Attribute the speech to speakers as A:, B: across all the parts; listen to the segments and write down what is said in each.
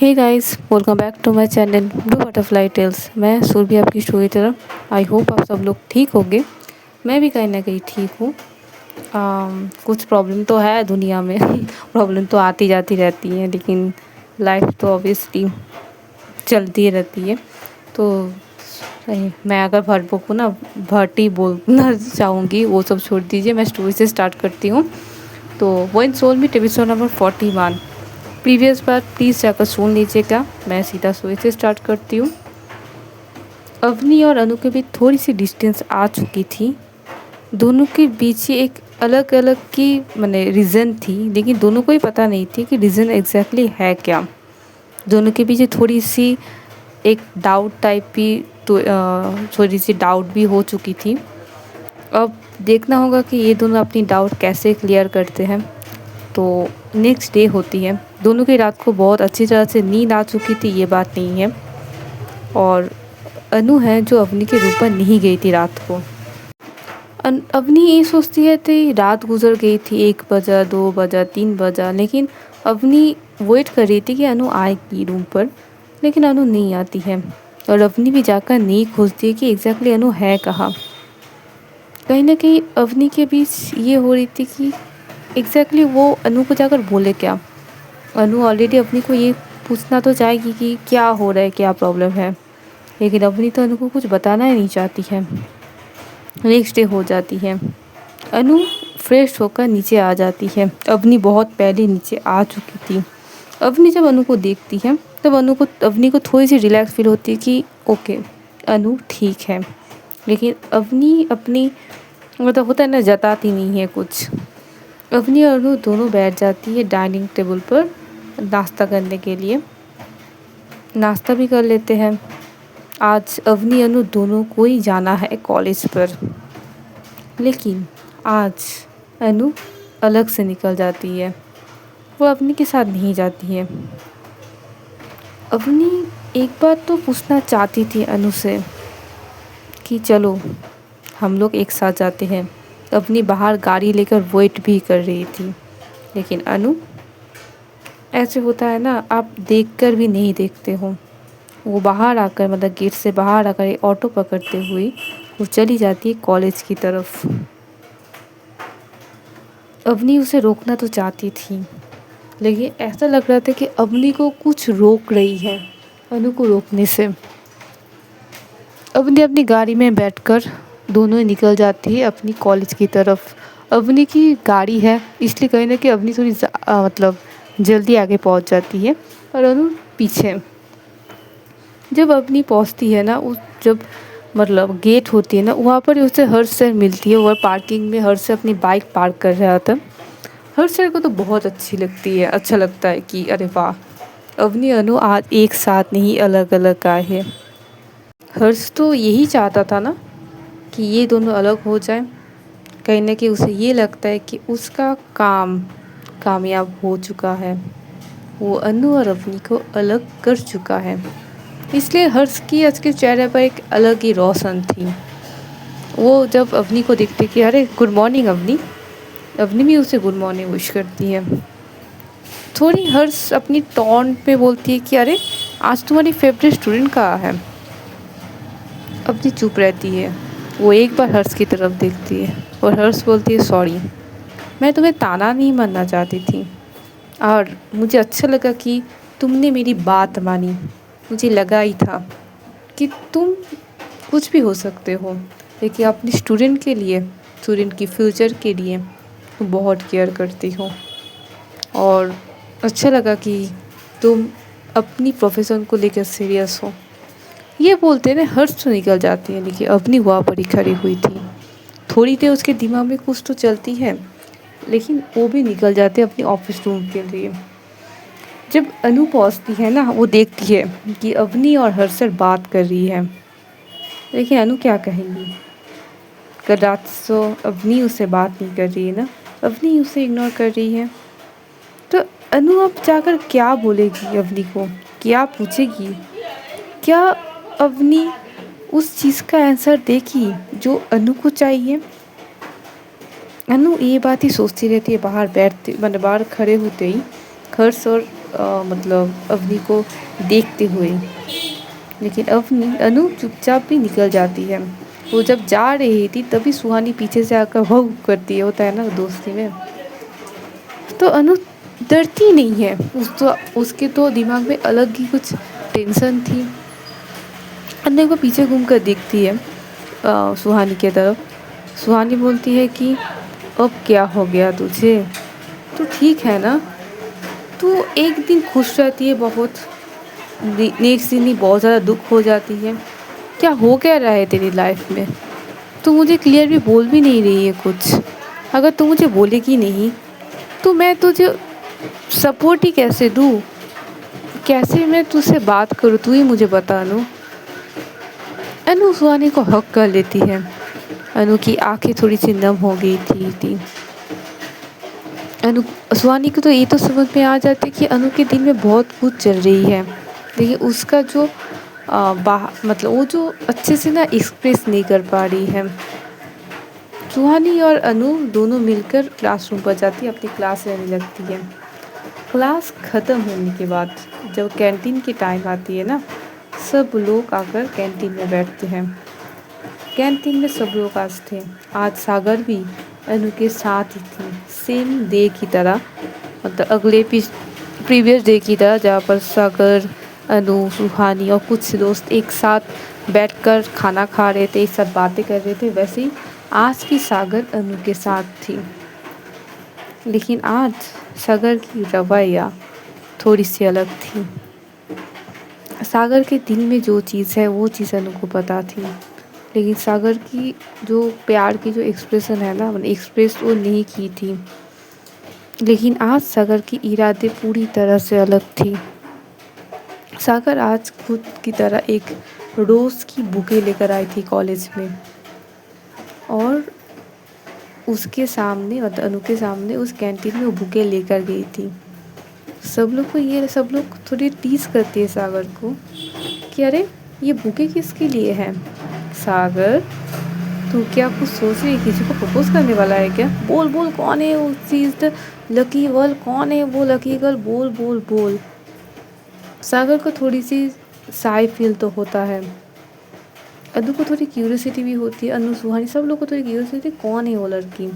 A: Hey guys, welcome back to my channel Blue Butterfly Tales. मैं सुरभि आपकी story teller. I hope आप सब लोग ठीक होंगे। मैं भी कहीं ना कहीं ठीक हूँ। कुछ प्रॉब्लम तो है दुनिया में प्रॉब्लम तो आती जाती रहती है, लेकिन लाइफ तो ऑब्वियसली चलती रहती है। तो मैं अगर भट को ना भट ही बोलना चाहूँगी, वो सब छोड़ दीजिए। मैं स्टोरी से स्टार्ट करती हूँ। तो वो इन सोल में episode number 41 previous bar please जाकर सुन लीजिएगा। मैं सीधा स्टोरी से स्टार्ट करती हूँ। अवनी और अनु के बीच थोड़ी सी डिस्टेंस आ चुकी थी। दोनों के बीच ही एक अलग अलग की मैंने रीज़न थी, लेकिन दोनों को ही पता नहीं थी कि रीज़न एग्जैक्टली है क्या। दोनों के पीछे थोड़ी सी एक डाउट टाइप की तो थोड़ी सी डाउट भी हो चुकी थी। अब देखना होगा कि ये दोनों अपनी डाउट कैसे क्लियर करते हैं। तो नेक्स्ट डे होती है। दोनों की रात को बहुत अच्छी तरह से नींद आ चुकी थी, ये बात नहीं है। और अनु है जो अवनी के रूप पर नहीं गई थी रात को। अवनी ये सोचती है कि रात गुजर गई थी, 1 बजा, 2 बजा, 3 बजा, लेकिन अवनी वेट कर रही थी कि अनु आएगी रूम पर, लेकिन अनु नहीं आती है। और अवनी भी जाकर नहीं खोजती है कि एग्जैक्टली अनु है कहाँ। कहीं ना कहीं अवनी के बीच ये हो रही थी कि एग्जैक्टली वो अनु को जाकर बोले क्या। अनु ऑलरेडी अवनी को ये पूछना तो चाहेगी कि क्या हो रहा है, क्या प्रॉब्लम है, लेकिन अवनी तो अनु को कुछ बताना ही नहीं चाहती है। नेक्स्ट डे हो जाती है। अनु फ्रेश होकर नीचे आ जाती है। अवनी बहुत पहले नीचे आ चुकी थी। अवनी जब अनु को देखती है तब अवनी को थोड़ी सी रिलैक्स फील होती है कि ओके अनु ठीक है। लेकिन अवनी अपनी मतलब होता है ना, जताती नहीं है कुछ। अवनी और अनु दोनों बैठ जाती है डाइनिंग टेबल पर नाश्ता करने के लिए। नाश्ता भी कर लेते हैं। आज अवनी अनु दोनों को ही जाना है कॉलेज पर, लेकिन आज अनु अलग से निकल जाती है। वो अवनी के साथ नहीं जाती है। अवनी एक बार तो पूछना चाहती थी अनु से कि चलो हम लोग एक साथ जाते हैं। अवनी बाहर गाड़ी लेकर वेट भी कर रही थी, लेकिन अनु, ऐसे होता है ना, आप देखकर भी नहीं देखते हो। वो बाहर आकर मतलब गेट से बाहर आकर एक ऑटो पकड़ते हुए वो चली जाती है कॉलेज की तरफ। अवनी उसे रोकना तो चाहती थी, लेकिन ऐसा लग रहा था कि अवनी को कुछ रोक रही है अनु को रोकने से। अवनी अपनी गाड़ी में बैठकर दोनों ही निकल जाती है अपनी कॉलेज की तरफ। अवनी की गाड़ी है, इसलिए कहीं ना कहीं अवनी थोड़ी मतलब जल्दी आगे पहुंच जाती है और अनु पीछे। जब अवनी पहुंचती है ना, उस जब मतलब गेट होती है ना, वहाँ पर उसे हर्ष सर मिलती है। वह पार्किंग में हर्ष से अपनी बाइक पार्क कर रहा था। हर्ष सर को तो बहुत अच्छी लगती है, अच्छा लगता है कि अरे वाह, अवनी अनु आज एक साथ नहीं अलग अलग आए हैं। हर्ष तो यही चाहता था ना कि ये दोनों अलग हो जाएं। कहीं ना कहीं उसे ये लगता है कि उसका काम कामयाब हो चुका है। वो अनु और अवनी को अलग कर चुका है, इसलिए हर्ष की आज के चेहरे पर एक अलग ही रोशन थी। वो जब अवनी को देखती कि अरे गुड मॉर्निंग अवनी, अवनी भी उसे गुड मॉर्निंग विश करती है। थोड़ी हर्ष अपनी टोन पे बोलती है कि अरे आज तुम्हारी फेवरेट स्टूडेंट कहाँ है। अवनी चुप रहती है। वो एक बार हर्ष की तरफ देखती है और हर्ष बोलती है सॉरी, मैं तुम्हें ताना नहीं मारना चाहती थी, और मुझे अच्छा लगा कि तुमने मेरी बात मानी। मुझे लगा ही था कि तुम कुछ भी हो सकते हो, लेकिन अपनी स्टूडेंट के लिए, स्टूडेंट की फ्यूचर के लिए तुम बहुत केयर करती हो। और अच्छा लगा कि तुम अपनी प्रोफेशन को लेकर सीरियस हो। ये बोलते ना हर्ष तो निकल जाती है, लेकिन अवनी वहाँ पर ही खड़ी हुई थी। थोड़ी देर उसके दिमाग में कुछ तो चलती है, लेकिन वो भी निकल जाते हैं अपनी ऑफिस रूम के लिए। जब अनु पहुंचती है ना, वो देखती है कि अवनी और हर्ष सर बात कर रही है, लेकिन अनु क्या कहेंगी। कल रात से अवनी उससे बात नहीं कर रही है ना, अवनी उसे इग्नोर कर रही है। तो अनु अब जाकर क्या बोलेगी अवनी को, क्या पूछेगी। क्या अवनी उस चीज़ का आंसर देगी जो अनु को चाहिए। अनु ये बात ही सोचती रहती है। बाहर बैठते मतलब बाहर खड़े होते ही हर्ष और मतलब अवनी को देखते हुए। लेकिन अवनी अनु चुपचाप भी निकल जाती है। वो जब जा रही थी तभी सुहानी पीछे से आकर वो करती है, होता है ना दोस्ती में। तो अनु डरती नहीं है, उसके तो दिमाग में अलग ही कुछ टेंशन थी। अनु को पीछे घूम कर देखती है सुहानी की तरफ। सुहानी बोलती है कि अब क्या हो गया तुझे, तू ठीक है ना? तू एक दिन खुश रहती है बहुत, नेक्स्ट दिन ही बहुत ज़्यादा दुख हो जाती है। क्या हो क्या रहा है तेरी लाइफ में? तू मुझे क्लियर भी बोल भी नहीं रही है कुछ। अगर तू मुझे बोलेगी नहीं तो मैं तुझे सपोर्ट ही कैसे दूँ? कैसे मैं तुझसे बात करूँ, तू ही मुझे बता। अनु सुहानी को हक कर लेती है। अनु की आंखें थोड़ी सी नम हो गई थी। अनु सुहानी को तो ये तो समझ में आ जाती है कि अनु के दिल में बहुत कुछ चल रही है। देखिए उसका जो मतलब वो जो अच्छे से ना एक्सप्रेस नहीं कर पा रही है। सुहानी और अनु दोनों मिलकर क्लासरूम पर जाती है, अपनी क्लास लेने लगती है। क्लास ख़त्म होने के बाद जब कैंटीन की टाइम आती है ना, सब लोग आकर कैंटीन में बैठते हैं। कैंटीन में सब लोग आज थे। आज सागर भी अनु के साथ ही थी, सेम डे की तरह, मतलब अगले प्रीवियस डे की तरह, जहाँ पर सागर, अनु, सुहानी और कुछ दोस्त एक साथ बैठकर खाना खा रहे थे, एक साथ बातें कर रहे थे। वैसे ही आज की सागर अनु के साथ थी। लेकिन आज सागर की रवैया थोड़ी सी अलग थी। सागर के दिल में जो चीज़ है वो चीज़ अनु को पता थी, लेकिन सागर की जो प्यार की जो एक्सप्रेशन है ना, एक्सप्रेस वो नहीं की थी। लेकिन आज सागर की इरादे पूरी तरह से अलग थी। सागर आज खुद की तरह एक रोज़ की बुके लेकर आई थी कॉलेज में, और उसके सामने, मतलब अनु के सामने उस कैंटीन में वो बुके लेकर गई थी। सब लोग थोड़ी टीज करती है सागर को कि अरे ये बुके किसके लिए है? सागर, तू क्या कुछ सोच रही है? किसी को प्रपोज करने वाला है क्या? बोल बोल, कौन है वो चीज लकी गर्ल? कौन है वो लकी गर्ल? बोल बोल बोल। सागर को थोड़ी सी साई फील तो होता है। अनु को थोड़ी क्यूरियोसिटी भी होती है, अनु, सुहानी, सब लोग को थोड़ी क्यूरियोसिटी, कौन है वो लड़की?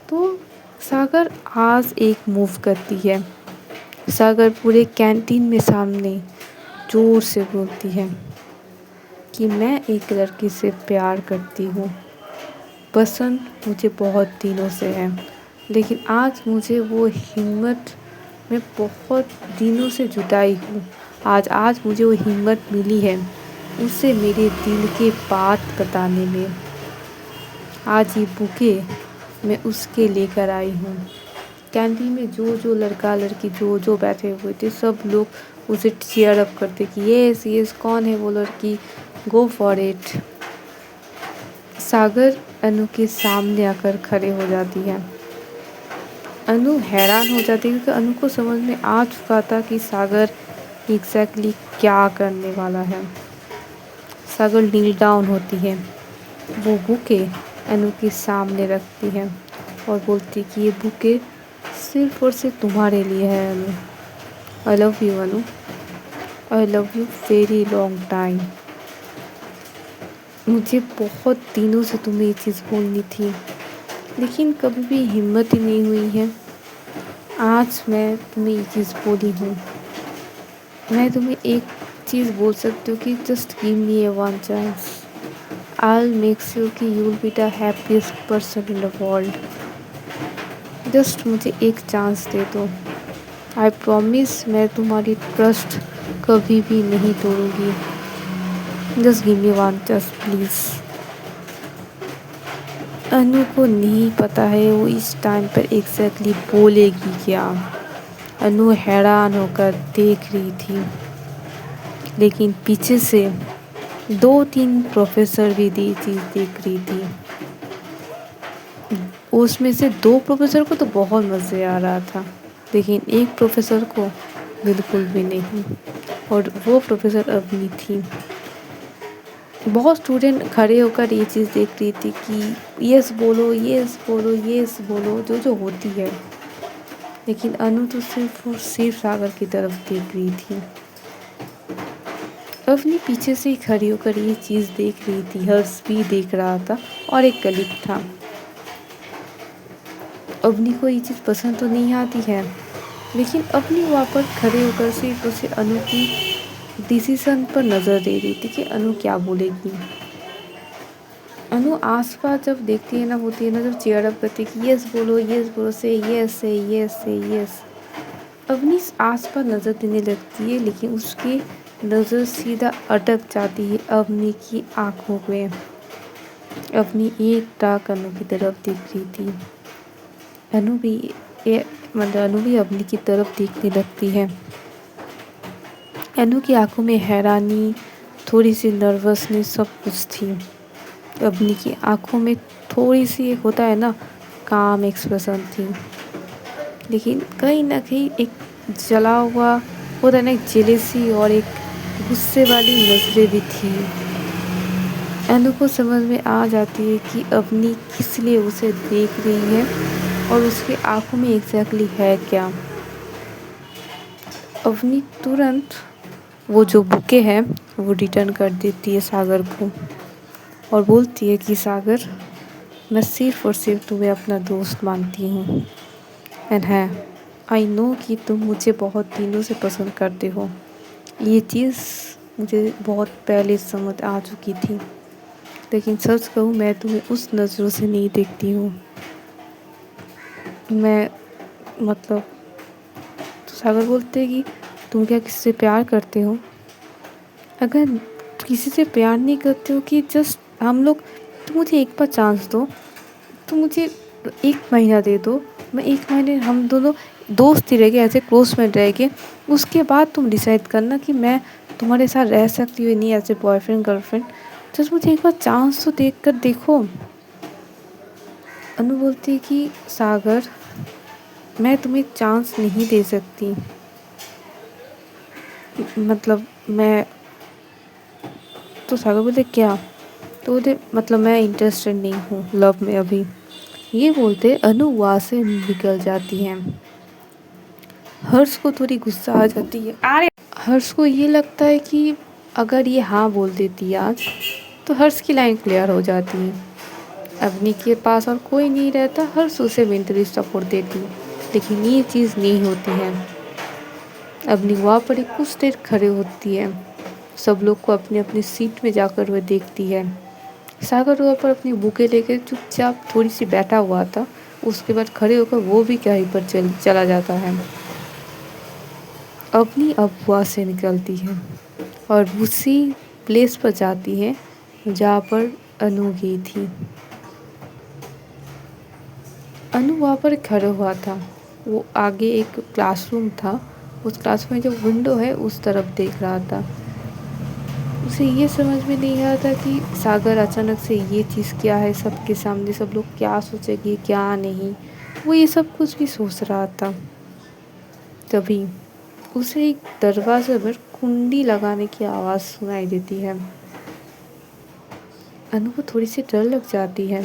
A: तो सागर आज एक मूव करती है। सागर पूरे कैंटीन में सामने जोर से बोलती है कि मैं एक लड़की से प्यार करती हूँ, पसंद मुझे बहुत दिनों से है, लेकिन आज मुझे वो हिम्मत मैं बहुत दिनों से जुटाई हूँ, आज मुझे वो हिम्मत मिली है उसे मेरे दिल के बात बताने में। आज ये बुके मैं उसके लेकर आई हूँ। कैंटीन में जो लड़का लड़की जो बैठे हुए थे, सब लोग उसे चीयर अप करते कि यस यस, कौन है वो लड़की, गो फॉर इट। सागर अनु के सामने आकर खड़े हो जाती है। अनु हैरान हो जाती है क्योंकि अनु को समझ में आ चुका था कि सागर एग्जैक्टली क्या करने वाला है। सागर नील डाउन होती है, वो बुके अनु के सामने रखती है और बोलती कि ये बुके सिर्फ और सिर्फ तुम्हारे लिए है Anu. I love you Anu, I love you very long time. मुझे बहुत दिनों से तुम्हें ये चीज़ बोलनी थी, लेकिन कभी भी हिम्मत ही नहीं हुई है। आज मैं तुम्हें ये चीज़ बोली हूँ। मैं तुम्हें एक चीज़ बोल सकती हूँ कि just give me a one chance, I will make sure कि you will be the happiest person in the world. Just मुझे एक चांस दे दो। आई प्रॉमिस मैं तुम्हारी ट्रस्ट कभी भी नहीं तोड़ूंगी। Just give me one chance please. Anu को नहीं पता है वो इस टाइम पर एग्जैक्टली बोलेगी क्या। अनु हैरान होकर देख रही थी, लेकिन पीछे से 2-3 प्रोफेसर भी ये चीज़ देख रही थी। उसमें से 2 प्रोफेसर को तो बहुत मज़े आ रहा था, लेकिन एक प्रोफेसर को बिल्कुल भी नहीं, और वो प्रोफेसर अवनी थी। बहुत स्टूडेंट खड़े होकर ये चीज़ देख रही थी कि यस बोलो, यस बोलो, यस बोलो, जो होती है। लेकिन अनु तो सिर्फ और सिर्फ सागर की तरफ देख रही थी। अवनी पीछे से ही खड़ी होकर ये चीज़ देख रही थी। हर्ष भी देख रहा था और एक कलीग था। अवनी को ये चीज़ पसंद तो नहीं आती है, लेकिन अवनी वहाँ पर खड़े होकर सिर्फ उसे अनु की डिसीजन पर नज़र दे रही थी कि अनु क्या बोलेगी। अनु आसपास जब देखती है ना, होती है ना, जब चेयर अप करती है कि यस बोलो से यस। अवनी आसपास नज़र देने लगती है, लेकिन उसकी नज़र सीधा अटक जाती है अवनी की आंखों में। अवनी एकटाक अनु की तरफ देख रही थी। अनु भी अवनी की तरफ देखने लगती है। अनु की आंखों में हैरानी, थोड़ी सी नर्वसनेस, सब कुछ थी। अवनी की आंखों में थोड़ी सी, एक होता है ना, काम एक्सप्रेशन थी, लेकिन कहीं ना कहीं एक जला हुआ होता है ना, एक जेलेसी और एक गुस्से वाली नजरें भी थी। अनु को समझ में आ जाती है कि अवनी किस लिए उसे देख रही है और उसकी आंखों में एग्जैक्टली है क्या। अवनी तुरंत वो जो बुके है वो रिटर्न कर देती है सागर को और बोलती है कि सागर, मैं सिर्फ और सिर्फ तुम्हें अपना दोस्त मानती हूँ, एंड है आई नो कि तुम मुझे बहुत दिनों से पसंद करते हो। ये चीज़ मुझे बहुत पहले समझ आ चुकी थी, लेकिन सच कहूँ मैं तुम्हें उस नज़रों से नहीं देखती हूँ। मैं मतलब तो सागर बोलते कि तुम क्या किसी से प्यार करते हो? अगर किसी से प्यार नहीं करते हो कि जस्ट हम लोग, तो मुझे एक बार चांस दो, तो मुझे 1 महीना दे दो, मैं 1 महीने हम दोनों दोस्त ही रह गए, ऐसे क्लोज फ्रेंड रह गए, उसके बाद तुम डिसाइड करना कि मैं तुम्हारे साथ रह सकती हूँ नहीं, ऐसे बॉयफ्रेंड गर्लफ्रेंड। जस्ट मुझे एक बार चांस तो देख कर देखो। अनु बोलती है कि सागर, मैं तुम्हें चांस नहीं दे सकती, मतलब मैं, तो सागर बोलते क्या, तो बोलते मतलब मैं इंटरेस्टेड नहीं हूँ लव में अभी। ये बोलते अनु वहाँ से निकल जाती हैं। हर्ष को थोड़ी गुस्सा आ जाती है। अरे हर्ष को ये लगता है कि अगर ये हाँ बोल देती आज, तो हर्ष की लाइन क्लियर हो जाती है। अवनी के पास और कोई नहीं रहता, हर्ष उसे मेंटली सपोर्ट देती, लेकिन ये चीज़ नहीं होती है। अवनी वहाँ पर कुछ देर खड़े होती है, सब लोग को अपनी अपनी सीट में जाकर वह देखती है। सागर वहाँ पर अपनी बुकें लेकर चुपचाप थोड़ी सी बैठा हुआ था, उसके बाद खड़े होकर वो भी कहीं पर चला जाता है। अवनी अब वहाँ से निकलती है और उसी प्लेस पर जाती है जहाँ पर अनु गई थी। अनु वहाँ पर खड़ा हुआ था, वो आगे एक क्लासरूम था, उस क्लासरूम में जो विंडो है उस तरफ देख रहा था। उसे ये समझ में नहीं आ था कि सागर अचानक से ये चीज़ क्या है, सबके सामने सब लोग क्या सोचेंगे क्या नहीं, वो ये सब कुछ भी सोच रहा था। तभी उसे एक दरवाजे पर कुंडी लगाने की आवाज़ सुनाई देती है। अनु को थोड़ी सी डर लग जाती है।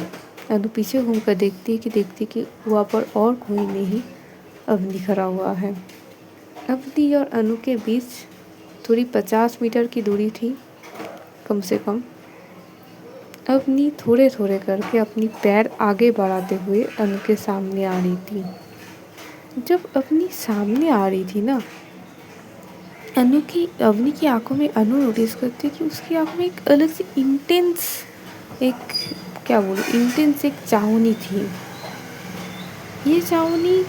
A: अनु पीछे घूमकर देखती कि वहाँ पर और कोई नहीं, अवनी खड़ा हुआ है। अवनी और अनु के बीच थोड़ी 50 मीटर की दूरी थी कम से कम। अवनी थोड़े थोड़े करके अपनी पैर आगे बढ़ाते हुए अनु के सामने आ रही थी। जब अवनी सामने आ रही थी ना, अवनी की आंखों में अनु नोटिस करती कि उसकी आंखों में एक अलग सी इंटेंस, एक चाहनी थी। ये चाहनी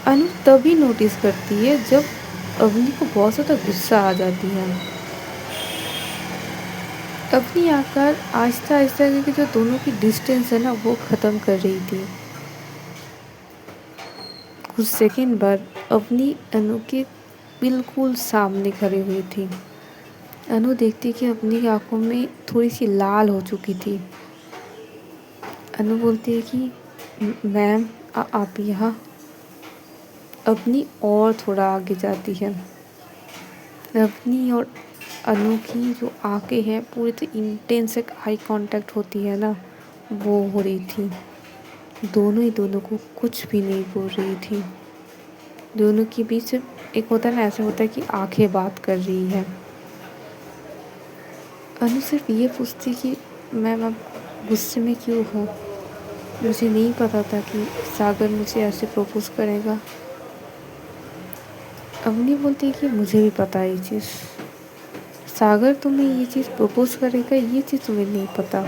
A: अनु तभी नोटिस करती है जब अवनी को बहुत ज़्यादा गुस्सा आ जाती है। अवनी आकर आहिस्ता आहिस्ता करके जो दोनों की डिस्टेंस है ना, वो ख़त्म कर रही थी। कुछ सेकंड बाद अवनी अनु के बिल्कुल सामने खड़ी हुई थी। अनु देखती कि अवनी की आंखों में थोड़ी सी लाल हो चुकी थी। अनु बोलती है कि मैम आप यहाँ। अवनी और थोड़ा आगे जाती है। अवनी और अनु की जो आंखें हैं पूरी तो इंटेंस एक आई कांटेक्ट होती है ना, वो हो रही थी। दोनों ही दोनों को कुछ भी नहीं बोल रही थी। दोनों के बीच एक होता है ना, ऐसा होता है कि आंखें बात कर रही है। अनु सिर्फ ये पूछती कि मैम आप गुस्से में क्यों हो? मुझे नहीं पता था कि सागर मुझे ऐसे प्रपोज करेगा। अवनी बोलती है कि मुझे भी पता है ये चीज़। सागर तुम्हें ये चीज़ प्रपोज करेगा, ये चीज़ तुम्हें नहीं पता,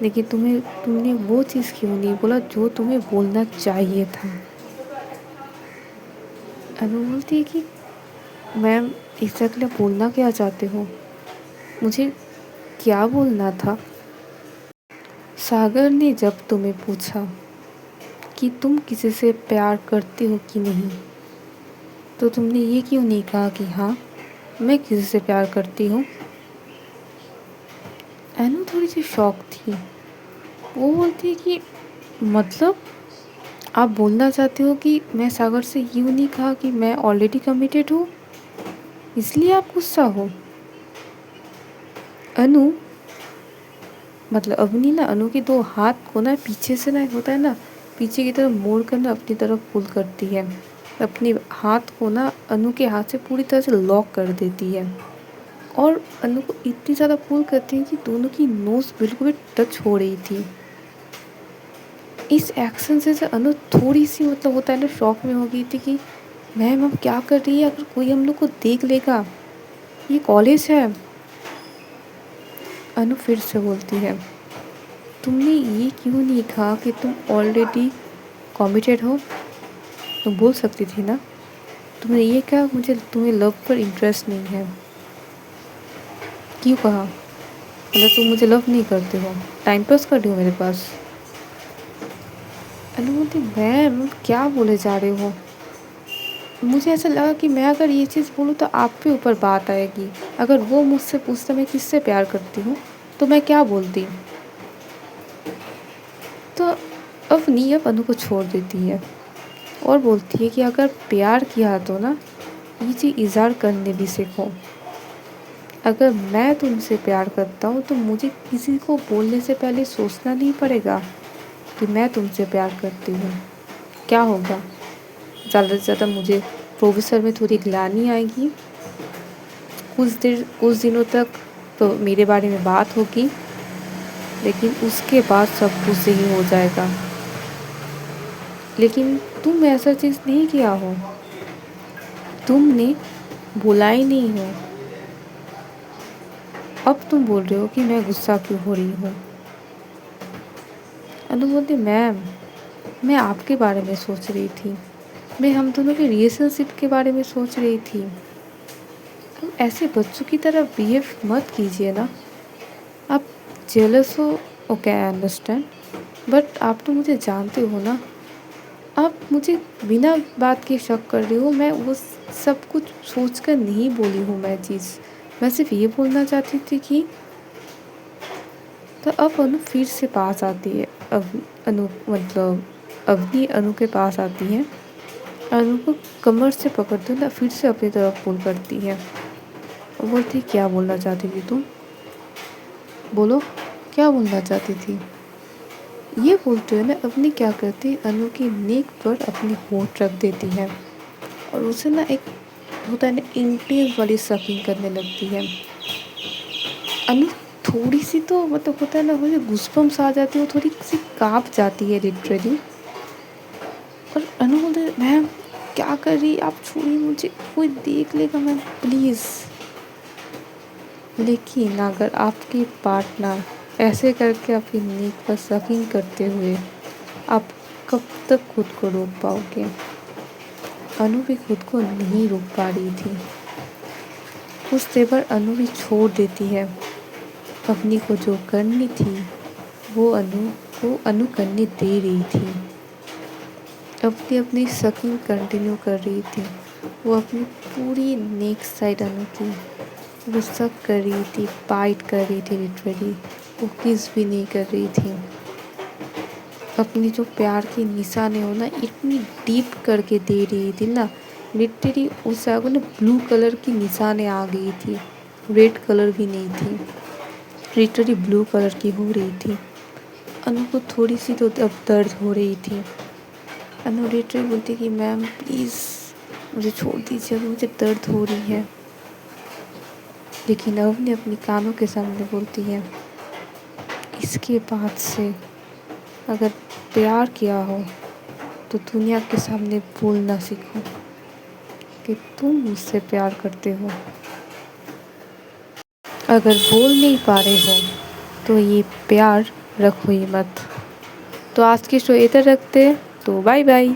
A: लेकिन तुमने वो चीज़ क्यों नहीं बोला जो तुम्हें बोलना चाहिए था। अनु बोलती है कि मैम एग्जैक्टली आप बोलना क्या चाहते हो? मुझे क्या बोलना था? सागर ने जब तुम्हें पूछा कि तुम किसी से प्यार करते हो कि नहीं, तो तुमने ये क्यों नहीं कहा कि हाँ मैं किसी से प्यार करती हूँ? अनु थोड़ी सी शॉक थी। वो बोलती है कि मतलब आप बोलना चाहते हो कि मैं सागर से यूँ नहीं कहा कि मैं ऑलरेडी कमिटेड हूँ, इसलिए आप गुस्सा हो? अनु मतलब अवनी ना अनु के दो हाथ को ना पीछे से ना होता है ना, पीछे की तरफ मोड़ कर ना अपनी तरफ पुल करती है। अपने हाथ को ना अनु के हाथ से पूरी तरह से लॉक कर देती है और अनु को इतनी ज़्यादा पुल करती है कि दोनों की नोज़ बिल्कुल भी टच हो रही थी। इस एक्शन से अनु थोड़ी सी मतलब होता है ना शॉक में हो गई थी कि मैम अब क्या कर रही है, अगर कोई हम लोग को देख लेगा, ये कॉलेज है। अनु फिर से बोलती है तुमने ये क्यों नहीं कहा कि तुम ऑलरेडी कमिटेड हो? तुम बोल सकती थी ना। तुमने ये कहा मुझे तुम्हें लव पर इंटरेस्ट नहीं है। क्यों कहा? मतलब तुम मुझे लव नहीं करते हो, टाइम पास कर रही हो मेरे पास। अनु बोलती मैम क्या बोले जा रहे हो? मुझे ऐसा लगा कि मैं अगर ये चीज़ बोलूँ तो आप पे ऊपर बात आएगी। अगर वो मुझसे पूछता मैं किससे प्यार करती हूँ तो मैं क्या बोलती? तो अब नीयब अनु को छोड़ देती है और बोलती है कि अगर प्यार किया तो ना ये चीज़ इज़हार करने भी सीखो। अगर मैं तुमसे प्यार करता हूँ तो मुझे किसी को बोलने से पहले सोचना नहीं पड़ेगा कि मैं तुमसे प्यार करती हूँ। क्या होगा, ज़्यादा से ज़्यादा मुझे प्रोफेसर में थोड़ी ग्लानि आएगी, कुछ दिनों तक तो मेरे बारे में बात होगी, लेकिन उसके बाद सब कुछ सही हो जाएगा। लेकिन तुम ऐसा चीज़ नहीं किया हो, तुमने बोला ही नहीं हो। अब तुम बोल रहे हो कि मैं गुस्सा क्यों हो रही हूँ। अनु बोलती मैम मैं आपके बारे में सोच रही थी, मैं हम दोनों के रिलेशनशिप के बारे में सोच रही थी। तुम ऐसे बच्चों की तरह बिहेव मत कीजिए ना। आप जेलस हो, ओके आई अंडरस्टैंड, बट आप तो मुझे जानते हो ना। आप मुझे बिना बात के शक कर रही हो। मैं वो सब कुछ सोच कर नहीं बोली हूँ मैं चीज़, मैं सिर्फ ये बोलना चाहती थी कि तो अब अनु फिर से पास आती है। अब अनु मतलब अवनी अनु के पास आती है, अनु को कमर से पकड़ते हुए फिर से अपनी तरफ पुल करती है। बोलती क्या बोलना चाहती थी तुम? बोलो क्या बोलना चाहती थी? ये बोलते हुए ना अवनी क्या करती, अनु की नेक पर अपनी होंठ रख देती है और उसे ना एक होता है ना इंटेंस वाली सकिंग करने लगती है। अनु थोड़ी सी तो मतलब होता है ना मुझे गूज़बम्स आ जाती है, वो थोड़ी सी काँप जाती है लिटरली। और अनु बोलते मैम क्या कर रही, आप छोड़िए मुझे, कोई देख लेगा मैम प्लीज़। लेकिन अगर आपके पार्टनर ऐसे करके आपकी नेक पर सकिंग करते हुए आप कब तक खुद को रोक पाओगे? अनु भी खुद को नहीं रोक पा रही थी। कुछ देर पर अनु भी छोड़ देती है। अपनी को जो करनी थी वो अनु को अनु करने दे रही थी। अपनी अपनी सकिंग कंटिन्यू कर रही थी। वो अपनी पूरी नेक साइड अनु की वो सब कर रही थी, बाइट कर रही थी लिटरली। वो किस भी नहीं कर रही थी। अपनी जो प्यार की निशाने हो ना इतनी डीप करके दे रही थी ना, लिटरली उस आगो ना ब्लू कलर की निशाने आ गई थी, रेड कलर भी नहीं थी, लिटरली ब्लू कलर की हो रही थी। अनु को थोड़ी सी तो अब दर्द हो रही थी। अनोरेटर बोलती कि मैम प्लीज़ मुझे छोड़ दीजिए, मुझे दर्द हो रही है। लेकिन अवनी अपनी कानों के सामने बोलती है, इसके बाद से अगर प्यार किया हो तो दुनिया के सामने बोलना सीखो कि तुम मुझसे प्यार करते हो। अगर बोल नहीं पा रहे हो तो ये प्यार रखो ही मत। तो आज की स्टोरी इधर रखते हैं, तो बाय बाय।